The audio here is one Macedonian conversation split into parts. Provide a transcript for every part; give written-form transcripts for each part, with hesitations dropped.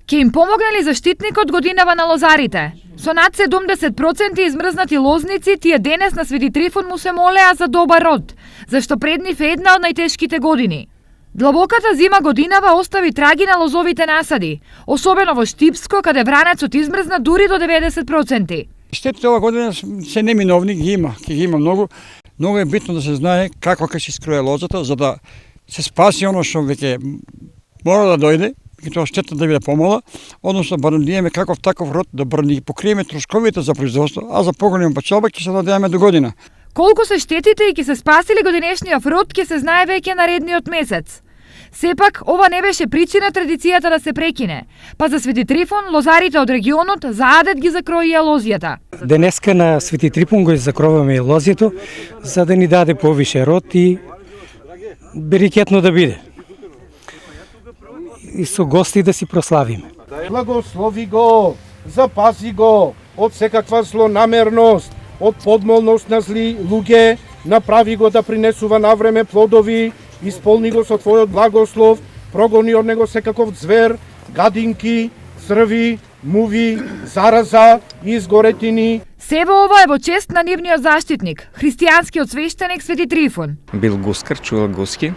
Ке им помогне ли заштитникот годинава на лозарите? Со над 70% измрзнати лозници, тие денес на Свети Трифон му се молеа за добар род, зашто пред нив е една од најтешките години. Длабоката зима годинава остави траги на лозовите насади, особено во Штипско, каде вранецот измрзна дури до 90%. Штетите ова година се неминовни, ги има многу. Многу е битно да се знае како ќе се искроја лозата, за да се спаси оно што веќе мора да дојде, и тоа штета да биде помала, односно барем да имаме каков таков род, да барем да ги покриеме трошковите за производство, а за поголема печалба ќе се надеваме до година. Колку се штетите и ќе се спасили годинешниот род ќе се знае веќе наредниот месец. Сепак, ова не беше причина традицијата да се прекине, па за Свети Трифон лозарите од регионот за адет ги закроија лозијата. Денеска на Свети Трифон го закроваме и лозијето, за да ни даде повише род и берикетно да биде. И со гости да си прославиме. Благослови го, запази го од секаква злонамерност, од подмолност на зли луѓе, направи го да принесува навреме плодови, исполни го со твојот благослов, прогони од него секаков звер, гадинки, црви, муви, зараза и изгоретини. Сево ова е во чест на нивниот заштитник, христијанскиот свештеник Свети Трифон. Бил гускар, чувал гуски,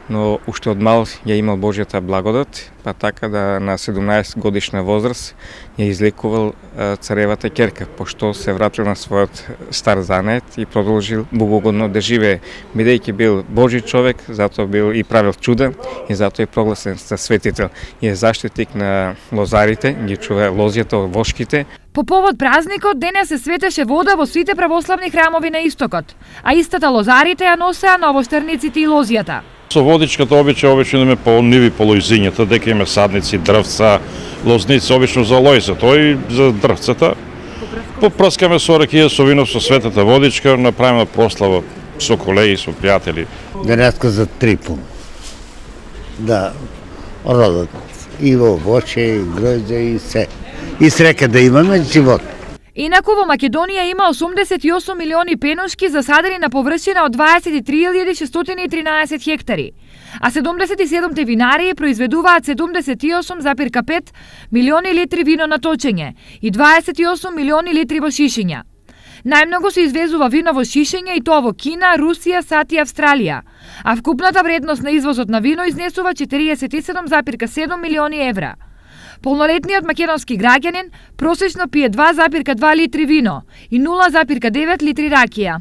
но уште од мал ја имал Божјата благодат, па така да на 17 годишна возраст ја излекувал царевата ќерка, пошто се вратил на својот стар занет и продолжил богогодно да живее. Бидејќи бил Божи човек, затоа бил и правил чуда и затоа е прогласен за светител. И е заштитник на лозарите, ги чува лозијата од вошките. По повод празникот денес се светеше вода во сите православни храмови на истокот, а истата лозарите ја носеа на овоштерниците и лозијата. Со водичката обично имаме по ниви, по лојзињата, дека имаме садници, дрвца, лозници, обично за лојзето и за дрвцата. Попрскаме со ракија, со вино, со светата водичка, направиме прослава со колеги, со пријатели. Денеска за Трифон. Да, родот. И во воќе, и гроздје, и се. И среќа да имаме живот. Инаку во Македонија има 88 милиони пенушки засадени на површина од 23.613 хектари, а 77 винарии произведуваат 78,5 милиони литри вино на точење и 28 милиони литри во шишиња. Најмногу се извезува вино во шишиња и тоа во Кина, Русија, САД и Австралија, а вкупната вредност на извозот на вино изнесува 47,7 милиони евра. Полнолетниот македонски граѓанин просечно пие 2,2 литри вино и 0,9 литри ракија.